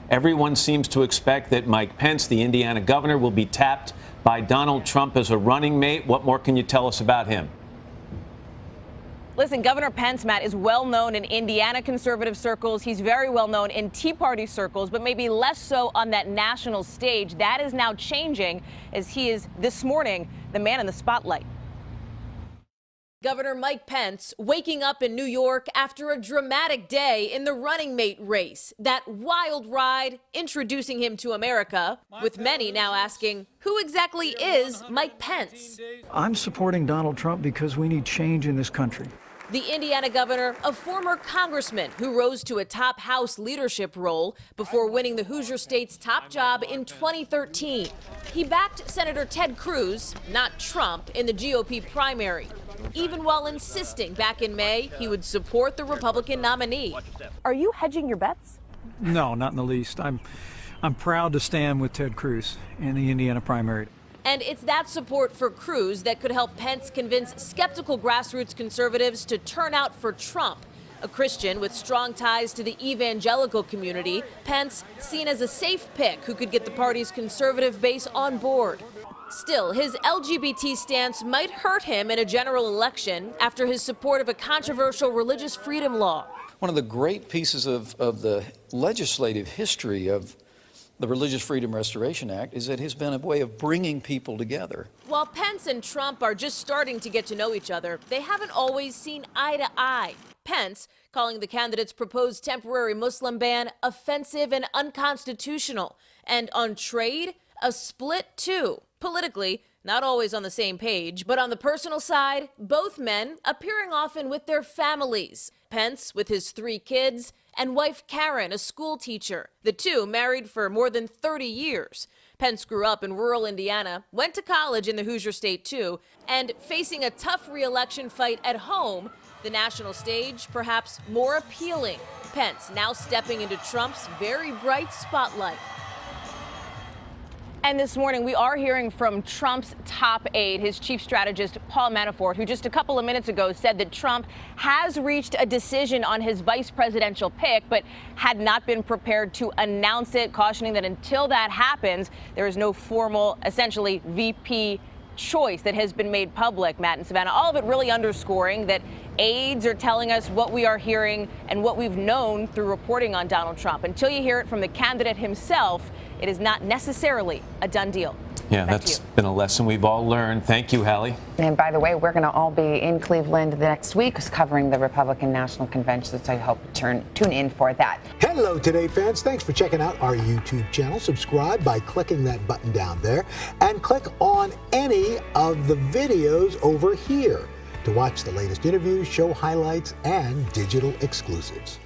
Everyone seems to expect that Mike Pence, the Indiana governor, will be tapped by Donald Trump as a running mate. What more can you tell us about him? Listen, Governor Pence, Matt, is well known in Indiana conservative circles. He's very well known in Tea Party circles, but maybe less so on that national stage. That is now changing as he is this morning the man in the spotlight. Governor Mike Pence waking up in New York after a dramatic day in the running mate race. That wild ride introducing him to America, with many now asking, who exactly is Mike Pence? I'm supporting Donald Trump because we need change in this country. The Indiana governor, a former congressman who rose to a top House leadership role before winning the Hoosier State's top job in 2013. He backed Senator Ted Cruz, not Trump, in the GOP primary, even while insisting back in May he would support the Republican nominee. Are you hedging your bets? No, not in the least. I'm proud to stand with Ted Cruz in the Indiana primary. And it's that support for Cruz that could help Pence convince skeptical grassroots conservatives to turn out for Trump. A Christian with strong ties to the evangelical community, Pence seen as a safe pick who could get the party's conservative base on board. Still, his LGBT stance might hurt him in a general election after his support of a controversial religious freedom law. One of the great pieces of the legislative history of the Religious Freedom Restoration Act is that it has been a way of bringing people together. While Pence and Trump are just starting to get to know each other, they haven't always seen eye to eye. Pence calling the candidate's proposed temporary Muslim ban offensive and unconstitutional. And on trade, a split too. Politically, not always on the same page, but on the personal side, both men appearing often with their families. Pence with his 3 kids, and wife Karen, a school teacher. The two married for more than 30 years. Pence grew up in rural Indiana, went to college in the Hoosier State too, and facing a tough re-election fight at home, the national stage perhaps more appealing. Pence now stepping into Trump's very bright spotlight. And this morning, we are hearing from Trump's top aide, his chief strategist, Paul Manafort, who just a couple of minutes ago said that Trump has reached a decision on his vice presidential pick, but had not been prepared to announce it, cautioning that until that happens, there is no formal, essentially, VP choice that has been made public, Matt and Savannah. All of it really underscoring that aides are telling us what we are hearing and what we've known through reporting on Donald Trump. Until you hear it from the candidate himself, it is not necessarily a done deal. Yeah, that's been a lesson we've all learned. Thank you, Hallie. And by the way, we're going to all be in Cleveland the next week covering the Republican National Convention, so I hope you tune in for that. Hello, Today fans. Thanks for checking out our YouTube channel. Subscribe by clicking that button down there and click on any of the videos over here to watch the latest interviews, show highlights, and digital exclusives.